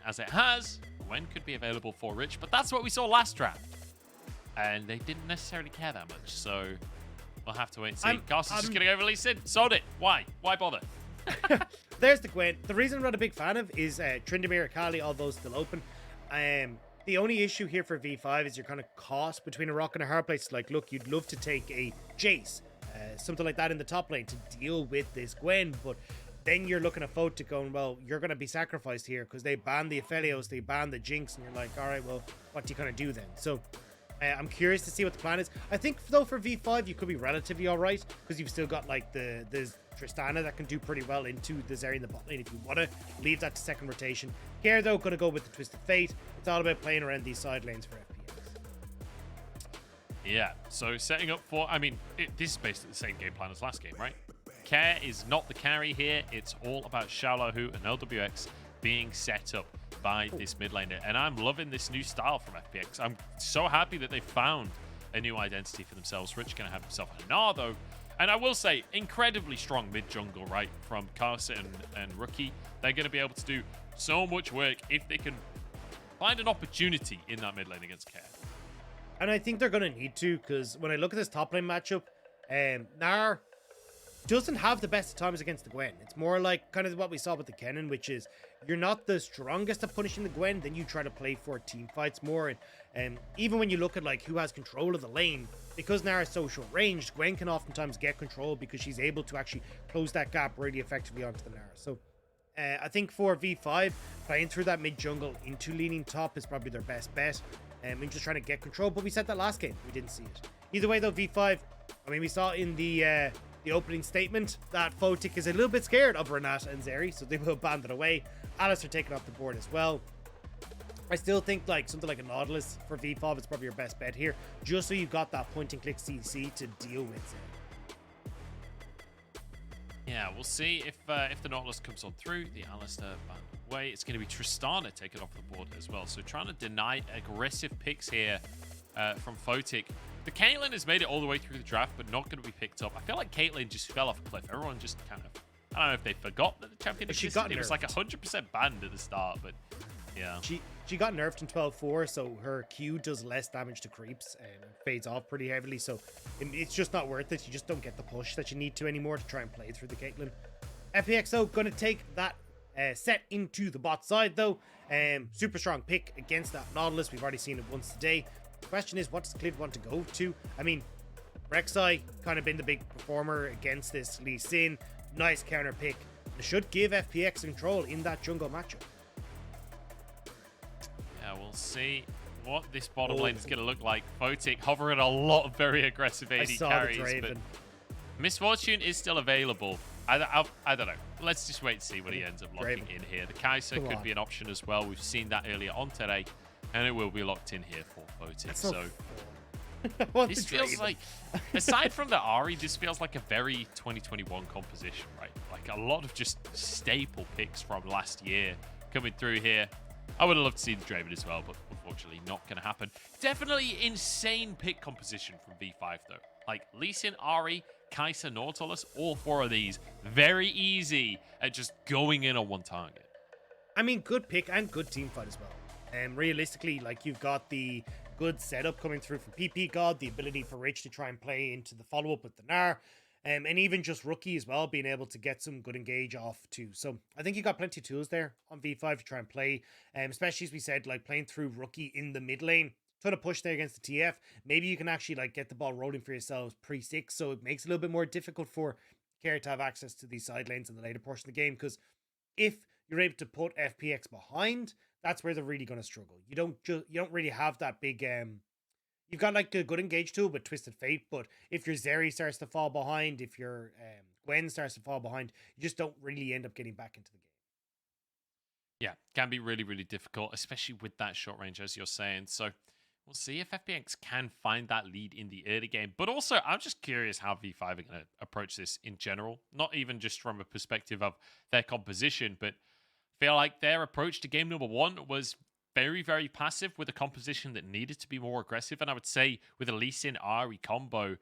as it has, Gwen could be available for Rich, but that's what we saw last draft. And they didn't necessarily care that much, so we'll have to wait and see. Karsa's just going to go release it. Sod it. Why? Why bother? There's the Gwen. The reason I'm not a big fan of is Tryndamere, Akali, all those still open. The only issue here for V5 is you're kind of caught between a rock and a hard place. Like, look, you'd love to take a Jace, something like that in the top lane to deal with this Gwen, but then you're looking at Photic going, well, you're going to be sacrificed here because they ban the Aphelios, they ban the Jinx, and you're like, all right, well, what do you kind of do then? So I'm curious to see what the plan is. I think, though, for V5, you could be relatively all right because you've still got, like, the Tristana that can do pretty well into the Zeri in the bot lane if you want to leave that to second rotation. Here, though, going to go with the Twisted Fate. It's all about playing around these side lanes for FPX. Yeah, so setting up for, I mean, this is basically the same game plan as last game, right? Care is not the carry here. It's all about xiaolaohu and Lwx being set up by this mid laner. And I'm loving this new style from FPX. I'm so happy that they found a new identity for themselves. Rich going to have himself a Gnar, though. And I will say, incredibly strong mid-jungle, right, from Karsa and Rookie. They're going to be able to do so much work if they can find an opportunity in that mid lane against Care. And I think they're going to need to, because when I look at this top lane matchup, Gnar doesn't have the best of times against the Gwen. It's more like kind of what we saw with the Kennen, which is you're not the strongest at punishing the Gwen, then you try to play for team fights more. And even when you look at like who has control of the lane, because Gnar is so short ranged, Gwen can oftentimes get control because she's able to actually close that gap really effectively onto the Gnar. So I think for V5, playing through that mid jungle into leaning top is probably their best bet. And just trying to get control, but we said that last game, we didn't see it. Either way though, V5, I mean, we saw in the opening statement that Photic is a little bit scared of Renata and Zeri, so they will ban it away. Alice are taken off the board as well. I still think like something like a Nautilus for V5 is probably your best bet here, just so you've got that point and click CC to deal with Zeri. Yeah, we'll see if the Nautilus comes on through. The Alistair banned away. It's going to be Tristana taken off the board as well. So trying to deny aggressive picks here from Photic. The Caitlyn has made it all the way through the draft, but not going to be picked up. I feel like Caitlyn just fell off a cliff. Everyone just kind of, I don't know if they forgot that the champion existed. It was like 100% banned at the start, but yeah. She got nerfed in 12-4, so her Q does less damage to creeps and fades off pretty heavily. So it's just not worth it. You just don't get the push that you need to anymore to try and play through the Caitlyn. FPX though going to take that Sett into the bot side though. Super strong pick against that Nautilus. We've already seen it once today. The question is, what does Clid want to go to? I mean, Rek'Sai kind of been the big performer against this Lee Sin. Nice counter pick. It should give FPX control in that jungle matchup. Yeah, we'll see what this bottom lane is going to look like. Photic hovering a lot of very aggressive AD carries, but Misfortune is still available. I don't know. Let's just wait and see what he ends up locking in here. The Kaisa could be an option as well. We've seen that earlier on today, and it will be locked in here for Photic. So this feels like, aside from the Ahri, this feels like a very 2021 composition, right? Like a lot of just staple picks from last year coming through here. I would have loved to see the Draven as well, but unfortunately not going to happen. Definitely insane pick composition from V5 though. Like Lee Sin, Ahri, Kaisa, Nautilus, all four of these very easy at just going in on one target. I mean, good pick and good team fight as well. Realistically, like you've got the good setup coming through from ppgod, the ability for Rich to try and play into the follow-up with the Gnar, and even just Rookie as well, being able to get some good engage off too. So I think you got plenty of tools there on V5 to try and play, especially as we said, like playing through Rookie in the mid lane. Trying to push there against the TF. Maybe you can actually like get the ball rolling for yourselves pre-6, so it makes it a little bit more difficult for Care to have access to these side lanes in the later portion of the game, because if you're able to put FPX behind, that's where they're really going to struggle. You don't really have that big you've got like a good engage tool with Twisted Fate, but if your Zeri starts to fall behind, if your Gwen starts to fall behind, you just don't really end up getting back into the game. Yeah, can be really, really difficult, especially with that short range, as you're saying. So we'll see if FPX can find that lead in the early game. But also, I'm just curious how V5 are going to approach this in general. Not even just from a perspective of their composition, but feel like their approach to game number 1 was very, very passive with a composition that needed to be more aggressive. And I would say with a Lee Sin Ahri combo,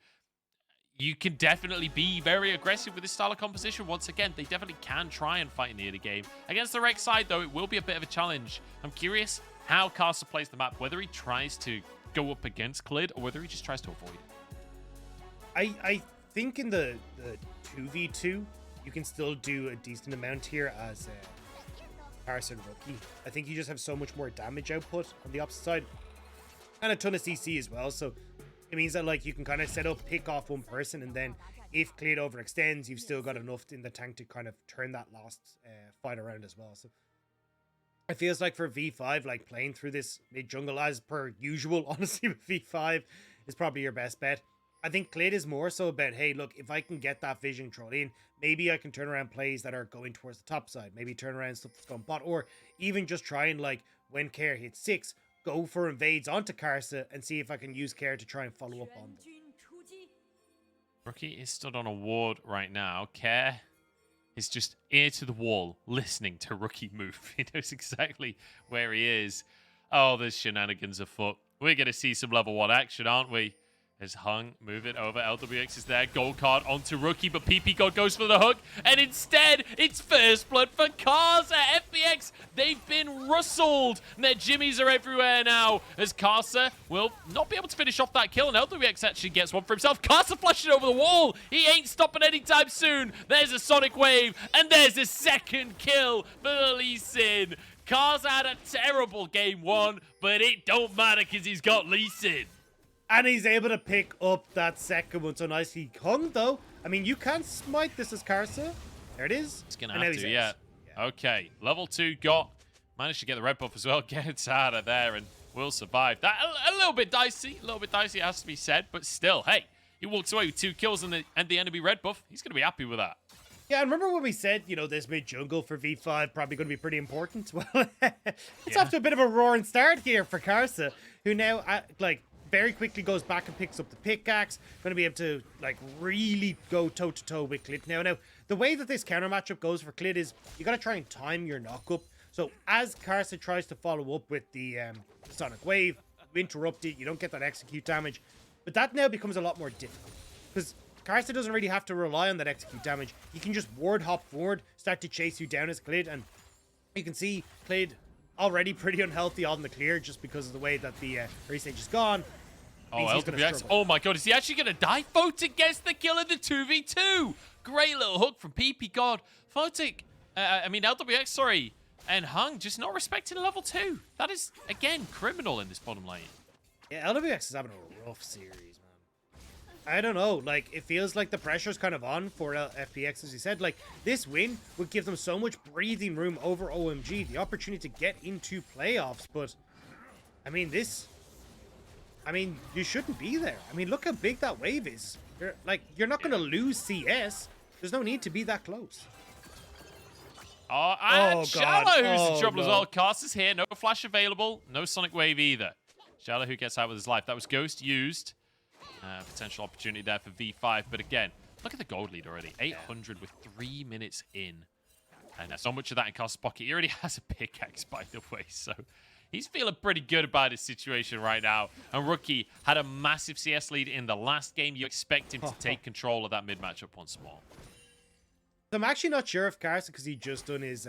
you can definitely be very aggressive with this style of composition. Once again, they definitely can try and fight in the early game. Against the Rek'Sai, though, it will be a bit of a challenge. I'm curious how Karsa plays the map, whether he tries to go up against Clid or whether he just tries to avoid it. I think in the 2v2, you can still do a decent amount here as Karsa and Rookie. I think you just have so much more damage output on the opposite side. And a ton of CC as well, so it means that like you can kind of set up, pick off one person, and then if Clid overextends, you've still got enough in the tank to kind of turn that last fight around as well. So it feels like for V5, like playing through this mid jungle as per usual, honestly, with V5 is probably your best bet. I think Clid is more so about, hey, look, if I can get that vision control in, maybe I can turn around plays that are going towards the top side, maybe turn around stuff that's going bot, or even just try and like when Care hits 6, go for invades onto Karsa and see if I can use Care to try and follow up on them. Rookie is stood on a ward right now. Care is just ear to the wall, listening to Rookie move. He knows exactly where he is. Oh, there's shenanigans afoot. We're going to see some level 1 action, aren't we? As Hung, move it over. Lwx is there. Gold card onto Rookie, but ppgod goes for the hook. And instead, it's first blood for Karsa. FPX, they've been rustled. And their jimmies are everywhere now. As Karsa will not be able to finish off that kill. And Lwx actually gets one for himself. Karsa flashing over the wall. He ain't stopping anytime soon. There's a Sonic Wave. And there's a second kill for the Lee Sin. Karsa had a terrible game 1, but it don't matter because he's got Lee Sin. And he's able to pick up that second one so nicely. Hung, though. I mean, you can't smite this as Karsa. There it is. It's going to have to, yeah. Okay, level 2 got. Managed to get the red buff as well. Gets out of there and will survive. That a little bit dicey. A little bit dicey, it has to be said. But still, hey, he walks away with 2 kills and the enemy red buff. He's going to be happy with that. Yeah, and remember when we said, you know, this mid-jungle for V5 probably going to be pretty important? Well, it's off to a bit of a roaring start here for Karsa, who now, like, very quickly goes back and picks up the pickaxe. Going to be able to like really go toe-to-toe with Clid now. The way that this counter matchup goes for Clid is you got to try and time your knock-up. So as Karsa tries to follow up with the Sonic Wave, you interrupt it, you don't get that execute damage. But that now becomes a lot more difficult because Karsa doesn't really have to rely on that execute damage. He can just ward hop forward, start to chase you down as Clid, and you can see Clid already pretty unhealthy on the clear just because of the way that the restage is gone. Oh, LPX. Oh my god, is he actually going to die? Photic gets the kill in the 2v2. Great little hook from ppgod. Photic, LWX, sorry. And Hung just not respecting level 2. That is, again, criminal in this bottom lane. Yeah, LWX is having a rough series, man. I don't know. Like, it feels like the pressure's kind of on for FPX, as you said. Like, this win would give them so much breathing room over OMG, the opportunity to get into playoffs. But, I mean, you shouldn't be there. I mean, look how big that wave is. You're not going to lose CS. There's no need to be that close. Oh, and xiaolaohu's in trouble as well. Karsa's here. No flash available. No Sonic Wave either. xiaolaohu gets out with his life. That was Ghost used. Potential opportunity there for V5. But again, look at the gold lead already. 800 with 3 minutes in. And so much of that in Karsa's pocket. He already has a pickaxe, by the way. So he's feeling pretty good about his situation right now. And Rookie had a massive CS lead in the last game. You expect him to take control of that mid matchup once more. I'm actually not sure if Karsa, because he just done his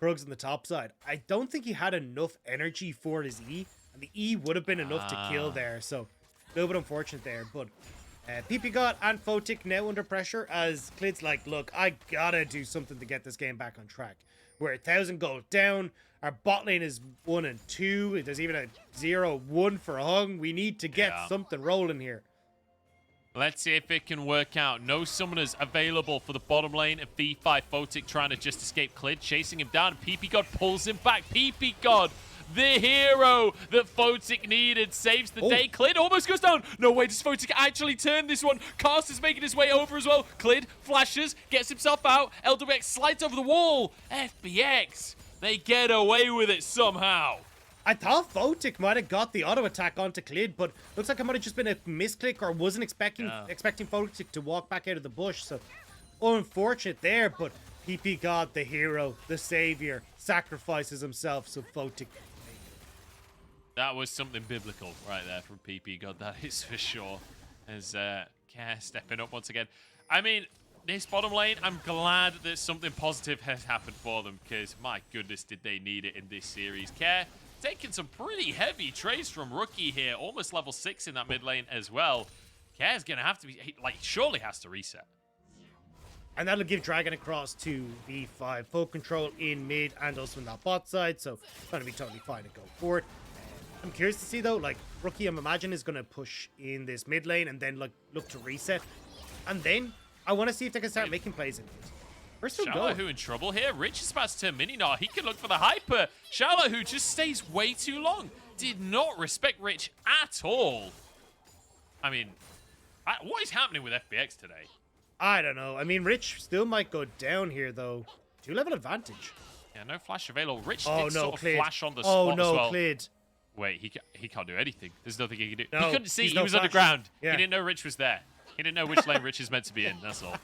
Krugs on the top side, I don't think he had enough energy for his E. And the E would have been enough to kill there. So a little bit unfortunate there. But ppgod and Photic now under pressure as Clid's like, look, I gotta do something to get this game back on track. We're 1,000 gold down. Our bot lane is 1 and 2. There's even a 0-1 for Hung. We need to get something rolling here. Let's see if it can work out. No summoners available for the bottom lane of V5. Photic trying to just escape Clid, chasing him down. ppgod pulls him back. ppgod, the hero that Photic needed, saves the day. Clid almost goes down. No way does Photic actually turn this one. Karsa's making his way over as well. Clid flashes, gets himself out. Lwx slides over the wall. FPX, they get away with it somehow. I thought Photic might have got the auto attack onto Clid, but looks like it might have just been a misclick or wasn't expecting Photic to walk back out of the bush. So unfortunate there, but ppgod, the hero, the savior, sacrifices himself so Photic. That was something biblical right there from ppgod, that is for sure. As Care stepping up once again. I mean, this bottom lane, I'm glad that something positive has happened for them because, my goodness, did they need it in this series. Care taking some pretty heavy trades from Rookie here, almost level 6 in that mid lane as well. Care's going to have to be, like, surely has to reset. And that'll give Dragon across to V5. Full control in mid and also in that bot side, so going to be totally fine to go for it. I'm curious to see, though, like, Rookie, I'm imagining, is going to push in this mid lane and then, like, look to reset. And then I want to see if they can start making plays in it. We're still going. xiaolaohu in trouble here. Rich is about to turn mini Gnar. He can look for the hyper. xiaolaohu just stays way too long. Did not respect Rich at all. I mean, what is happening with FPX today? I don't know. I mean, Rich still might go down here, though. 2-level advantage. Yeah, no flash available. Rich did sort of Clid. flash on the spot as well. Clid. Wait, he can't do anything. There's nothing he can do. No, he couldn't see. He no was flash. underground. Yeah. He didn't know Rich was there. He didn't know which lane Rich is meant to be in. That's all.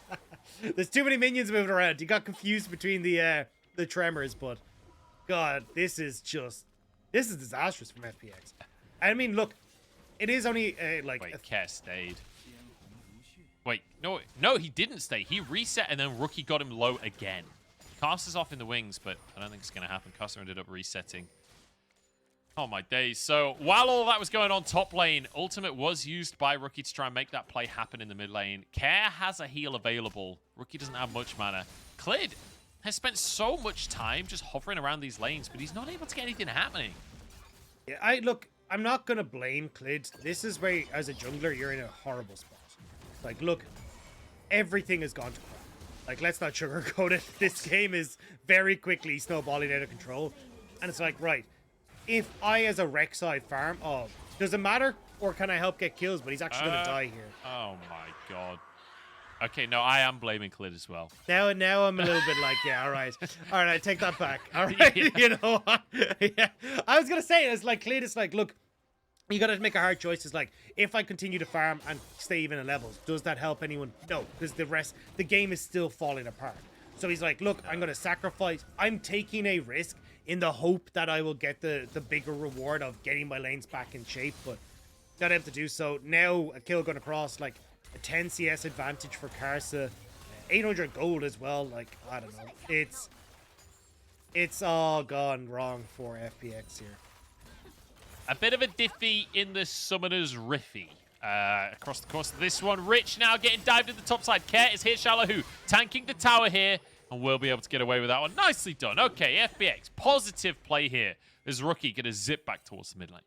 There's too many minions moving around. He got confused between the tremors, but God, this is disastrous from FPX. I mean, look, it is only like. Wait, Care stayed. Wait, no, he didn't stay. He reset and then Rookie got him low again. Karsa's off in the wings, but I don't think it's going to happen. Karsa ended up resetting. Oh my days. So while all that was going on top lane, ultimate was used by Rookie to try and make that play happen in the mid lane. Care has a heal available. Rookie doesn't have much mana. Clid has spent so much time just hovering around these lanes, but he's not able to get anything happening. Yeah, look, I'm not going to blame Clid. This is where, as a jungler, you're in a horrible spot. Like, look, everything has gone to crap. Like, let's not sugarcoat it. This game is very quickly snowballing out of control. And it's like, right, if I, as a Rek'Sai farm, does it matter? Or can I help get kills? But he's actually going to die here. Oh, my God. Okay, no, I am blaming Clid as well. Now I'm a little bit like, yeah, all right. All right, take that back. All right, yeah. You know what? Yeah. I was going to say, it's like, Clid is like, look, you got to make a hard choice. It's like, if I continue to farm and stay even in levels, does that help anyone? No, because the game is still falling apart. So he's like, look, I'm going to sacrifice. I'm taking a risk in the hope that I will get the bigger reward of getting my lanes back in shape, but not able to do so. Now, a kill going across, like, a 10 CS advantage for Karsa. 800 gold as well. Like, I don't know. It's all gone wrong for FPX here. A bit of a diffy in the Summoner's Riffy. Across the course of this one, Rich now getting dived to the top side. Care is here, xiaolaohu tanking the tower here, and we'll be able to get away with that one. Nicely done. Okay, FPX, positive play here. As Rookie going to zip back towards the mid lane.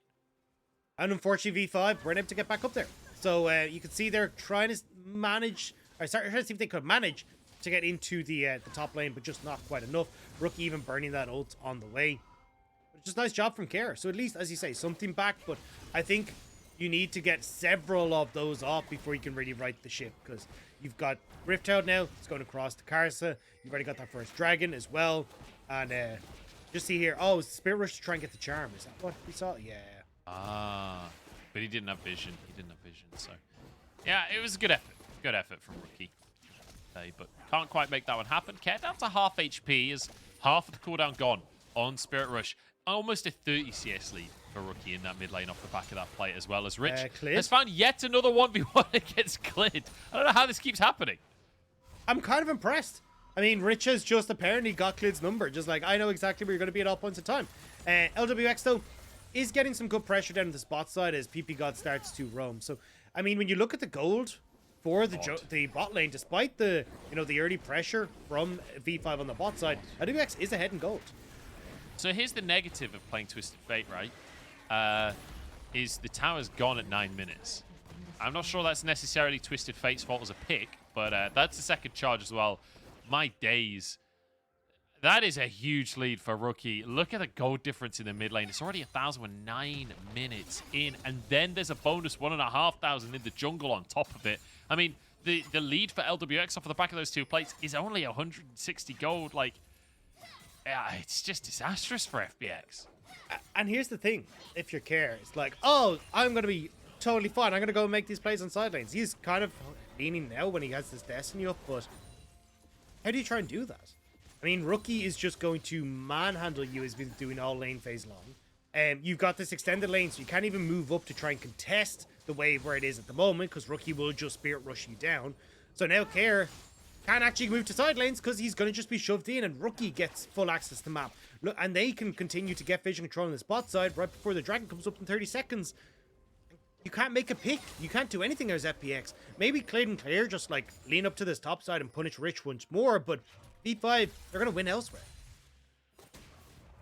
And unfortunately, V5 weren't able to get back up there. So you can see they're trying to manage, or trying to see if they could manage to get into the top lane, but just not quite enough. Rookie even burning that ult on the way. Just nice job from Care. So at least, as you say, something back. But I think you need to get several of those off before you can really right the ship. Because you've got Rift out now. It's going across to Karsa. You've already got that first dragon as well. And just see here. Oh, it's Spirit Rush to try and get the charm. Is that what we saw? Yeah. Ah. But he didn't have vision. So, yeah, it was a good effort. Good effort from Rookie. But can't quite make that one happen. Care down to half HP as half of the cooldown gone on Spirit Rush. Almost a 30 CS lead for Rookie in that mid lane off the back of that play, as well as Rich has found yet another 1v1 against Clid. I don't know how this keeps happening. I'm kind of impressed. I mean, Rich has just apparently got Clid's number. Just like, I know exactly where you're going to be at all points of time. Lwx, though, is getting some good pressure down the spot side as ppgod starts to roam. So, I mean, when you look at the gold for the bot lane, despite the the early pressure from V5 on the bot side, Lwx is ahead in gold. So here's the negative of playing Twisted Fate, right? Is the tower's gone at 9 minutes. I'm not sure that's necessarily Twisted Fate's fault as a pick, but that's the second charge as well. My days. That is a huge lead for Rookie. Look at the gold difference in the mid lane. It's already 1,000 with 9 minutes in, and then there's a bonus 1,500 in the jungle on top of it. I mean, the lead for Lwx off of the back of those two plates is only 160 gold. Like, yeah, it's just disastrous for FPX. And here's the thing, if you're Care, it's like, oh, I'm going to be totally fine. I'm going to go and make these plays on side lanes. He's kind of leaning now when he has this Destiny up, but how do you try and do that? I mean, Rookie is just going to manhandle you as he's been doing all lane phase long. You've got this extended lane, so you can't even move up to try and contest the way where it is at the moment, because Rookie will just Spirit Rush you down. So now Care can't actually move to side lanes because he's going to just be shoved in, and Rookie gets full access to map. Look, and they can continue to get vision control on the spot side right before the dragon comes up in 30 seconds. You can't make a pick. You can't do anything as FPX. Maybe Clid and Clear just like lean up to this top side and punish Rich once more, but V5, they're going to win elsewhere.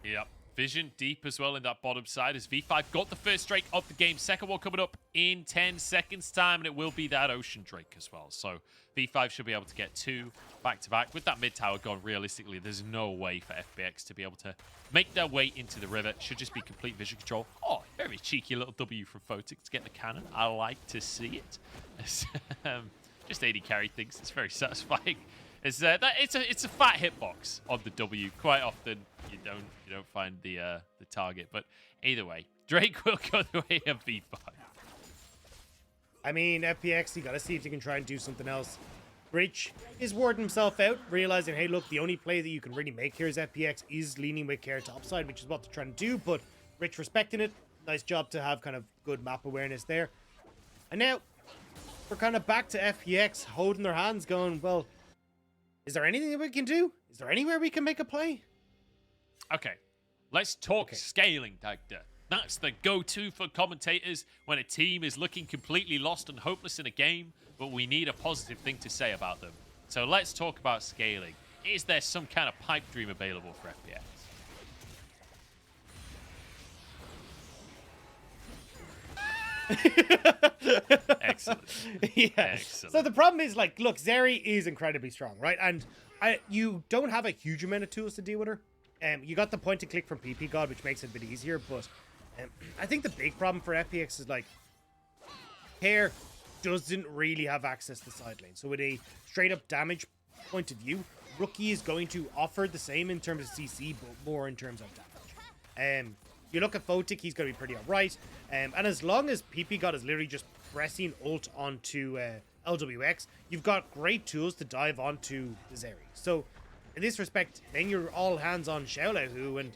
Yep. Vision deep as well in that bottom side as V5 got the first Drake of the game. Second one coming up in 10 seconds time, and it will be that Ocean Drake as well. So V5 should be able to get 2 back-to-back. With that mid tower gone, realistically, there's no way for FPX to be able to make their way into the river. Should just be complete vision control. Oh, very cheeky little W from Photic to get the cannon. I like to see it. Just AD carry things. It's very satisfying. It's a fat hitbox on the W. Quite often you don't find the target, but either way, Drake will go the way of V5. I mean, FPX, you gotta see if you can try and do something else. Rich is warding himself out, realizing, hey, look, the only play that you can really make here is FPX is leaning with Care topside, which is what they're trying to do, but Rich respecting it. Nice job to have kind of good map awareness there. And now we're kind of back to FPX holding their hands going, well, is there anything that we can do? Is there anywhere we can make a play? Okay, let's talk scaling, Dagda. That's the go-to for commentators when a team is looking completely lost and hopeless in a game, but we need a positive thing to say about them. So let's talk about scaling. Is there some kind of pipe dream available for FPX? Excellent. Yeah. Excellent. So the problem is, like, look, Zeri is incredibly strong, right? And you don't have a huge amount of tools to deal with her. You got the point and click from ppgod, which makes it a bit easier, but I think the big problem for FPX is, like, Care doesn't really have access to side lane. So with a straight up damage point of view, Rookie is going to offer the same in terms of CC, but more in terms of damage. You look at Photic, he's going to be pretty alright. And as long as ppgod is literally just pressing ult onto Lwx, you've got great tools to dive onto the Zeri. So in this respect, then you're all hands on xiaolaohu, and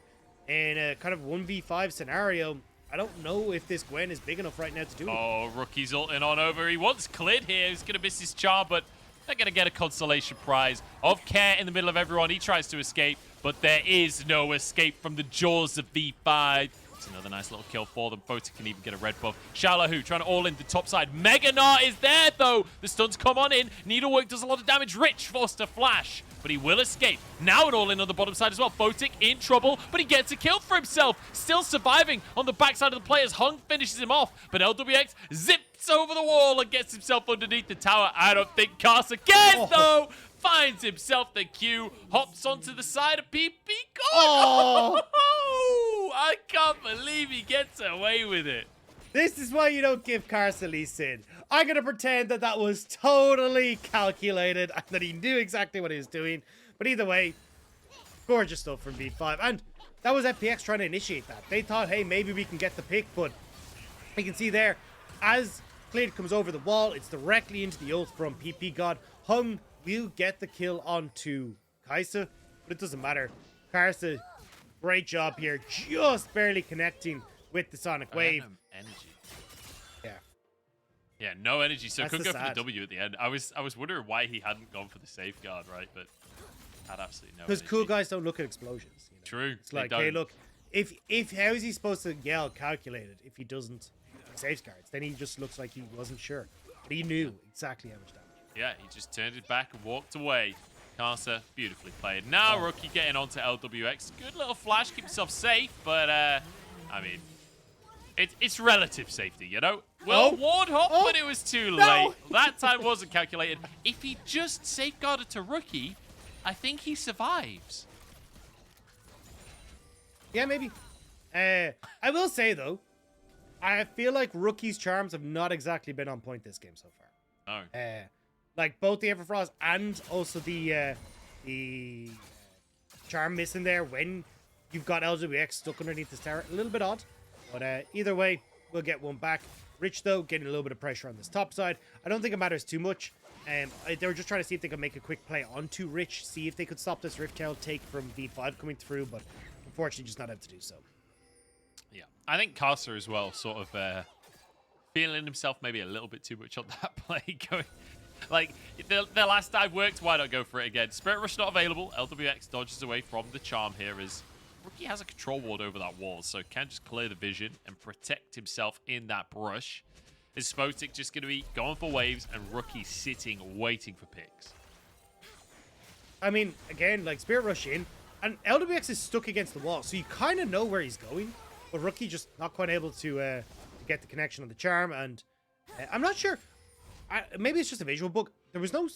in a kind of 1v5 scenario, I don't know if this Gwen is big enough right now to do it. Oh, Rookie's ulting on over. He wants Clid here. He's going to miss his charm, but they're going to get a consolation prize of Care in the middle of everyone. He tries to escape, but there is no escape from the jaws of V5. It's another nice little kill for them. Photic can even get a red buff. xiaolaohu trying to all in the top side. Gnar is there, though. The stuns come on in. Needlework does a lot of damage. Rich forced to flash, but he will escape. Now an all in on the bottom side as well. Photic in trouble, but he gets a kill for himself. Still surviving on the backside of the players. Hung finishes him off, but Lwx zips over the wall and gets himself underneath the tower. I don't think Karsa cares, though. Finds himself the Q, hops onto the side of ppgod. Oh, I can't believe he gets away with it. This is why you don't give Karsa Lee Sin. I'm going to pretend that that was totally calculated and that he knew exactly what he was doing. But either way, gorgeous stuff from V5. And that was FPX trying to initiate that. They thought, hey, maybe we can get the pick, but you can see there, as Clid comes over the wall, it's directly into the ult from ppgod. Hung will get the kill onto Kaisa, but it doesn't matter. Karsa, great job here, just barely connecting with the Sonic Wave. Energy. Yeah. Yeah, no energy, so That's couldn't go the for sad. the W at the end. I was wondering why he hadn't gone for the safeguard, right? But had absolutely no Because energy. cool guys don't look at explosions. You know? True. It's like, hey, look, if how is he supposed to yell calculated if he doesn't safeguards? Then he just looks like he wasn't sure. But he knew exactly how much damage. Yeah, he just turned it back and walked away. Karsa, beautifully played. Now Rookie getting onto Lwx. Good little flash, keep himself safe, but I mean, it's relative safety, you know? Well, ward hop, but it was too late. That time wasn't calculated. If he just safeguarded to Rookie, I think he survives. Yeah, maybe. I will say, though, I feel like Rookie's charms have not exactly been on point this game so far. No. Like both the Everfrost and also the charm missing there when you've got Lwx stuck underneath the tower. A little bit odd, but either way, we'll get one back. Rich, though, getting a little bit of pressure on this top side. I don't think it matters too much. They were just trying to see if they could make a quick play onto Rich, see if they could stop this Rift Tail take from V5 coming through, but unfortunately just not able to do so. Yeah, I think Karsa as well sort of feeling himself maybe a little bit too much on that play. Going, like, the last dive worked, why not go for it again? Spirit Rush not available. Lwx dodges away from the charm here as Rookie has a control ward over that wall, so can just clear the vision and protect himself in that brush. Is Photic just going to be going for waves and Rookie sitting, waiting for picks? I mean, again, like, Spirit Rush in, and Lwx is stuck against the wall, so you kind of know where he's going, but Rookie just not quite able to get the connection on the charm, and I'm not sure. Maybe it's just a visual bug. There was no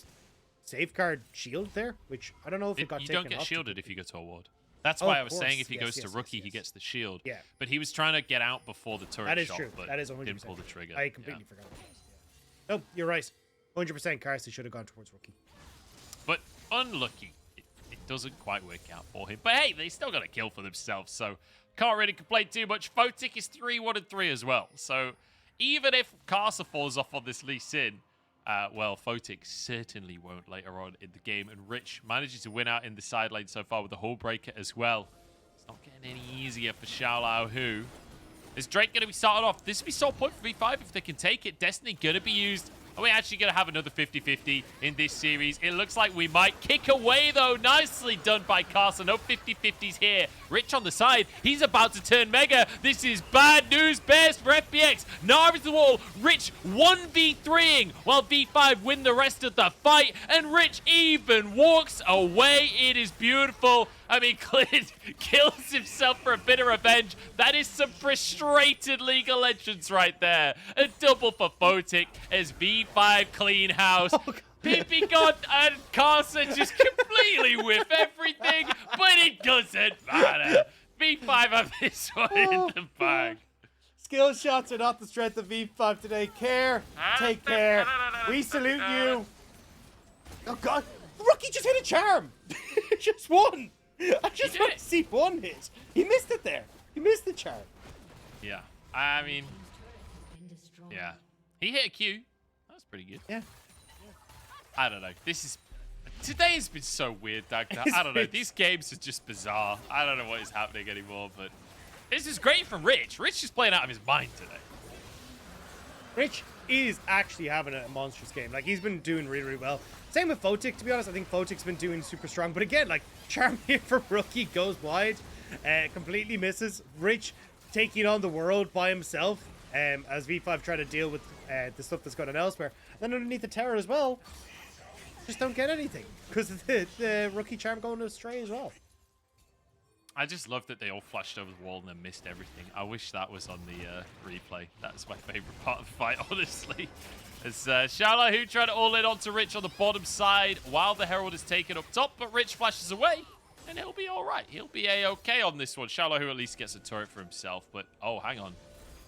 safeguard shield there, which I don't know if it got taken off. You don't get shielded if you go to a ward. That's why I was saying if he goes to Rookie, he gets the shield. Yeah. But he was trying to get out before the turret that is shot, true. but that is 100%. didn't pull the trigger. I completely forgot about that. No, you're right. 100% Karsa should have gone towards Rookie. But unlucky. It doesn't quite work out for him. But hey, they still got a kill for themselves, so can't really complain too much. Photic is 3-1-3 as well. So even if Karsa falls off on this Lee Sin, well, Photic certainly won't later on in the game. And Rich manages to win out in the side lane so far with the Hull Breaker as well. It's not getting any easier for xiaolaohu. Is Drake going to be started off? This would be sole point for V5 if they can take it. Destiny going to be used. Are we actually going to have another 50-50 in this series? It looks like we might. Kick away, though. Nicely done by Karsa. No 50-50s here. Rich on the side. He's about to turn Mega. This is bad news bears for FPX. Gnar is the wall. Rich 1v3ing while V5 win the rest of the fight. And Rich even walks away. It is beautiful. I mean, Clid kills himself for a bit of revenge. That is some frustrated League of Legends right there. A double for Photic as V5 clean house. ppgod and Karsa just completely whiff everything, but it doesn't matter. V5 have this one in the bag. Skill shots are not the strength of V5 today. Take care. We salute you. Oh, God. Rookie just hit a charm. Just one. I just want to see one hit. He missed it there. He missed the charm. Yeah. I mean, yeah. He hit a Q. That was pretty good. Yeah. I don't know. Today has been so weird, Dagda. I don't know. These games are just bizarre. I don't know what is happening anymore, but this is great from Rich. Rich is playing out of his mind today. Rich is actually having a monstrous game. Like, he's been doing really, really well. Same with Photic, to be honest. I think Photic's been doing super strong. But again, like, charm here for Rookie goes wide. Completely misses. Rich taking on the world by himself as V5 try to deal with the stuff that's going on elsewhere. Then underneath the tower as well, just don't get anything because of the Rookie charm going astray as well. I just love that they all flashed over the wall and then missed everything. I wish that was on the replay. That's my favorite part of the fight, honestly. As xiaolaohu tried to all in onto Rich on the bottom side while the Herald is taken up top, but Rich flashes away and he'll be all right. He'll be a-okay on this one. xiaolaohu at least gets a turret for himself, but oh, hang on.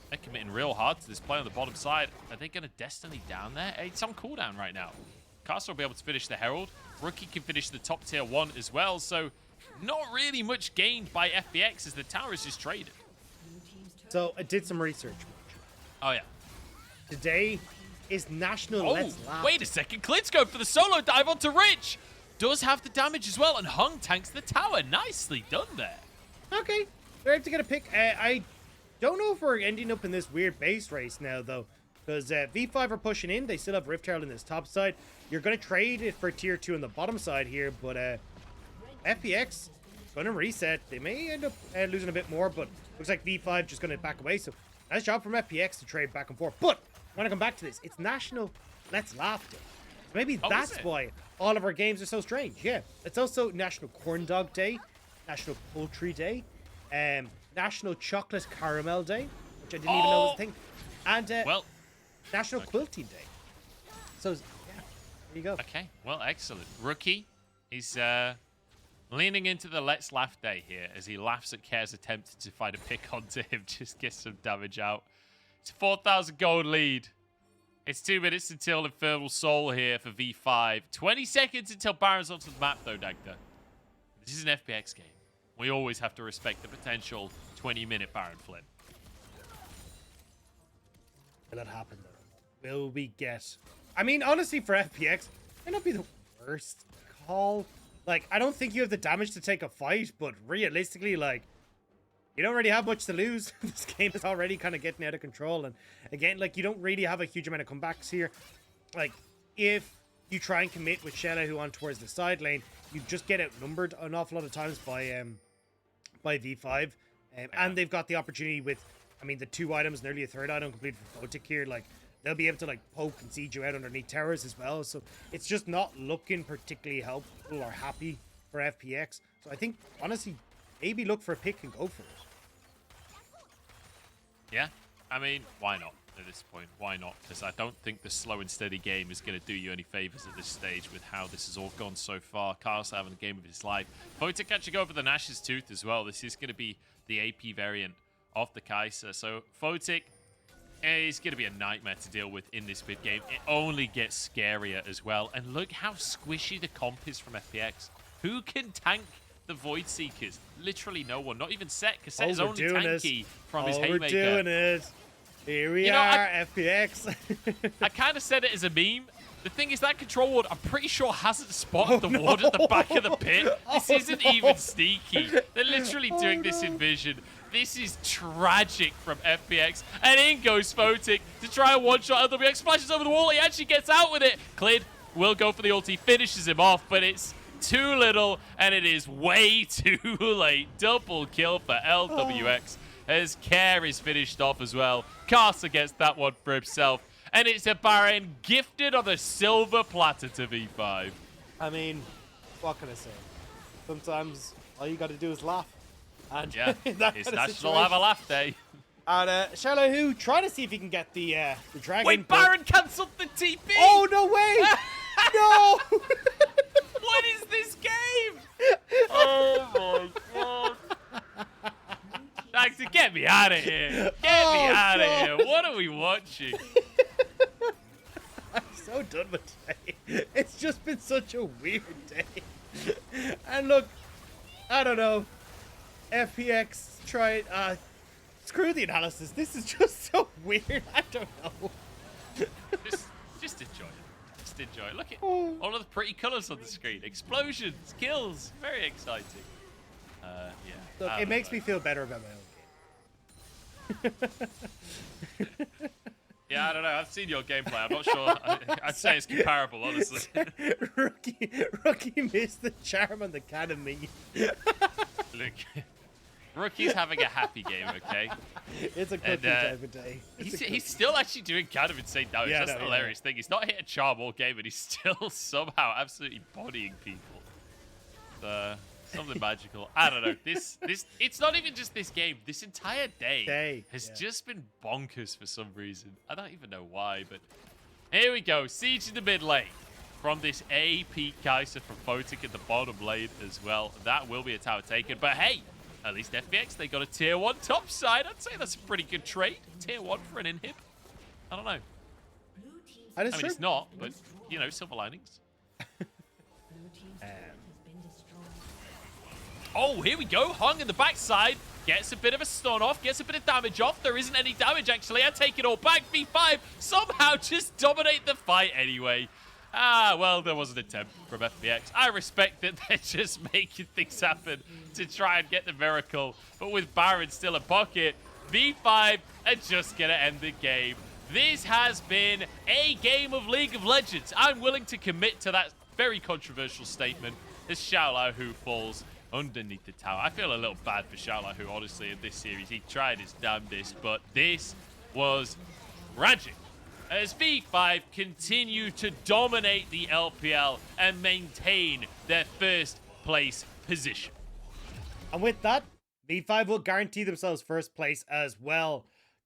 They're committing real hard to this play on the bottom side. Are they going to Destiny down there? It's on cooldown right now. Karsa will be able to finish the Herald. Rookie can finish the top tier 1 as well, so not really much gained by FPX as the tower is just traded. So I did some research. Oh, yeah. Today is National Let's Laugh. Wait a second. Clid's going for the solo dive onto Rich. Does have the damage as well, and Hung tanks the tower. Nicely done there. Okay. They're able to get a pick. I don't know if we're ending up in this weird base race now, though, because V5 are pushing in. They still have Rift Herald in this top side. You're going to trade it for tier 2 on the bottom side here, but FPX going to reset. They may end up losing a bit more, but looks like V5 just going to back away. So nice job from FPX to trade back and forth. But I want to come back to this. It's National Let's Laugh Day. So maybe that's why all of our games are so strange. Yeah. It's also National Corn Dog Day, National Poultry Day, National Chocolate Caramel Day, which I didn't even know was a thing, and National Quilting Day. So, yeah, there you go. Okay, well, excellent. Rookie, he's leaning into the Let's Laugh Day here as he laughs at Care's attempt to find a pick onto him, just get some damage out. It's a 4,000 gold lead. It's 2 minutes until Infernal Soul here for V5. 20 seconds until Baron's onto the map, though, Dagda. This is an FPX game. We always have to respect the potential 20-minute Baron flip. Will it happen, though? Will we get... I mean, honestly, for FPX, it might not be the worst call. Like, I don't think you have the damage to take a fight, but realistically, like, you don't really have much to lose. This game is already kind of getting out of control. And again, like, you don't really have a huge amount of comebacks here. Like, if you try and commit with xiaolaohu on towards the side lane, you just get outnumbered an awful lot of times by V5. And they've got the opportunity with, I mean, the 2 items, nearly a 3rd item completed for Photic here. Like, they'll be able to, like, poke and siege you out underneath towers as well. So it's just not looking particularly helpful or happy for FPX. So I think, honestly, maybe look for a pick and go for it. Yeah, I mean, why not at this point? Why not? Because I don't think the slow and steady game is going to do you any favors at this stage with how this has all gone so far. Karsa having the game of his life. Photic actually go for the Nash's Tooth as well. This is going to be the AP variant of the Kaisa. So Photic is going to be a nightmare to deal with in this mid game. It only gets scarier as well. And look how squishy the comp is from FPX. Who can tank the Void Seekers? Literally no one. Not even Sett, because Sett is only tanky from his Haymaker. We're doing it. Here we are, FPX. I kind of said it as a meme. The thing is, that control ward, I'm pretty sure, hasn't spotted the ward at the back of the pit. This isn't even sneaky. They're literally doing this in vision. This is tragic from FPX. And in goes Photic to try and one-shot LWX. Splashes over the wall. He actually gets out with it. Clid will go for the ulti, finishes him off, but it's too little, and it is way too late. Double kill for LWX as Care is finished off as well. Karsa gets that one for himself, and it's a Baron gifted on a silver platter to V5. I mean, what can I say? Sometimes all you got to do is laugh. And yeah, it's National Have a Laugh Day. And xiaolaohu trying to see if he can get the dragon. Wait, Baron cancelled the TP! Oh, no way! No! What is this game? Oh my god. Dagda, get me out of here. Get me out of here. What are we watching? I'm so done with today. It's just been such a weird day. And look, I don't know. FPX tried, screw the analysis. This is just so weird. I don't know. Just enjoy it. Just enjoy it. Look at all of the pretty colours on the screen. Explosions, kills. Very exciting. Yeah. Look, it makes me feel better about my own game. Yeah, I don't know. I've seen your gameplay. I'm not sure. I'd say it's comparable, honestly. Rookie missed the charm on the cannon meme. Look, Rookie's having a happy game, okay? It's a cookie type of day. He's still actually doing kind of insane damage. Yeah, that's the hilarious thing. He's not hit a charm all game, but he's still somehow absolutely bodying people. Something magical. I don't know. This it's not even just this game. This entire day has just been bonkers for some reason. I don't even know why, but here we go. Siege in the mid lane from this AP Kaisa from Photic at the bottom lane as well. That will be a tower taken, but hey, at least FPX, they got a tier 1 top side. I'd say that's a pretty good trade. Tier 1 for an inhib. I don't know. I mean, it's not, but, you know, silver linings. Oh, here we go. Hung in the backside. Gets a bit of a stun off. Gets a bit of damage off. There isn't any damage, actually. I take it all back. V5 somehow just dominate the fight anyway. Ah, well, there was an attempt from FPX. I respect that they're just making things happen to try and get the miracle. But with Baron still in pocket, V5 are just going to end the game. This has been a game of League of Legends. I'm willing to commit to that very controversial statement as xiaolaohu falls underneath the tower. I feel a little bad for xiaolaohu, honestly, in this series. He tried his damnedest, but this was tragic as V5 continue to dominate the LPL and maintain their first place position. And with that, V5 will guarantee themselves first place as well.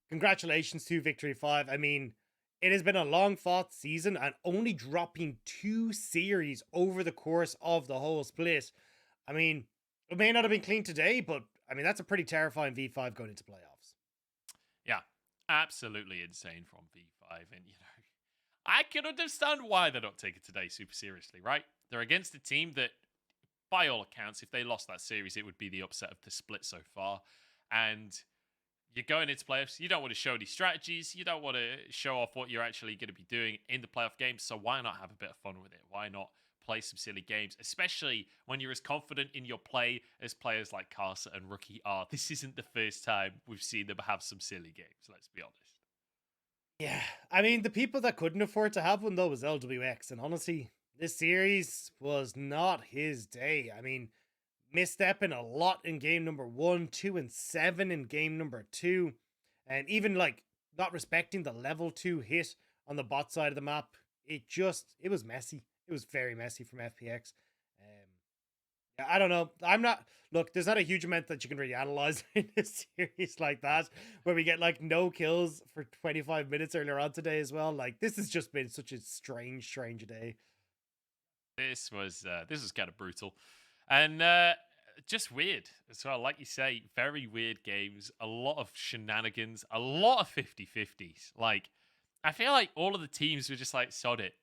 Congratulations to Victory 5. I mean, it has been a long fought season and only dropping 2 series over the course of the whole split. I mean, it may not have been clean today, but I mean, that's a pretty terrifying V5 going into playoffs. Yeah, absolutely insane from V5. And, you know, I can understand why they're not taking today super seriously, right? They're against a team that, by all accounts, if they lost that series, it would be the upset of the split so far. And you're going into playoffs, you don't want to show any strategies, you don't want to show off what you're actually going to be doing in the playoff games, so why not have a bit of fun with it? Why not play some silly games, especially when you're as confident in your play as players like Karsa and Rookie are. This isn't the first time we've seen them have some silly games, let's be honest. Yeah, I mean, the people that couldn't afford to have one, though, was Lwx. And honestly, this series was not his day. I mean, misstepping a lot in game number 1, 2, and 7 in game number 2. And even, like, not respecting the level 2 hit on the bot side of the map. It was messy. It was very messy from FPX. I don't know. Look, there's not a huge amount that you can really analyze in a series like that, where we get like no kills for 25 minutes earlier on today as well. Like, this has just been such a strange day. This was kind of brutal. And just weird as well. Like you say, very weird games, a lot of shenanigans, a lot of 50-50s. Like, I feel like all of the teams were just like, sod it.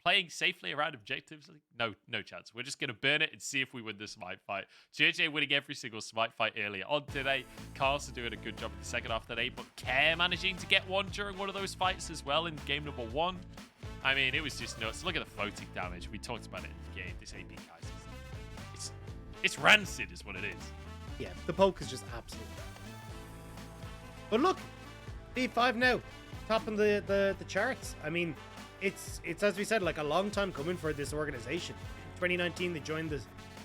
Playing safely around objectives, like, no chance. We're just going to burn it and see if we win the smite fight. JJ winning every single smite fight earlier on today. Karsa doing a good job in the second half today, but Care managing to get one during one of those fights as well in game number 1. I mean, it was just nuts. Look at the Photic damage. We talked about it in the game. This AP Kaisa, it's rancid is what it is. Yeah, the poke is just absolute. But look, B5 now, topping the charts. I mean, it's as we said, like a long time coming for this organization. In 2019, they joined the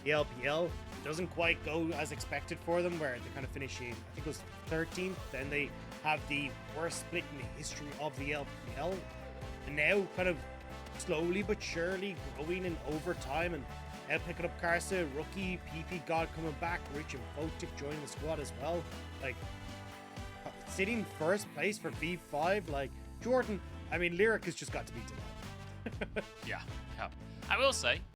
LPL. It doesn't quite go as expected for them, where they kind of finish in, I think it was 13th. Then they have the worst split in the history of the LPL. And now kind of slowly but surely growing in overtime, and now picking up Karsa, Rookie, ppgod coming back, Rich and Photic joining the squad as well. Like, sitting first place for V5, like, Jordan, I mean, Lyric has just got to be denied. Yeah. I will say,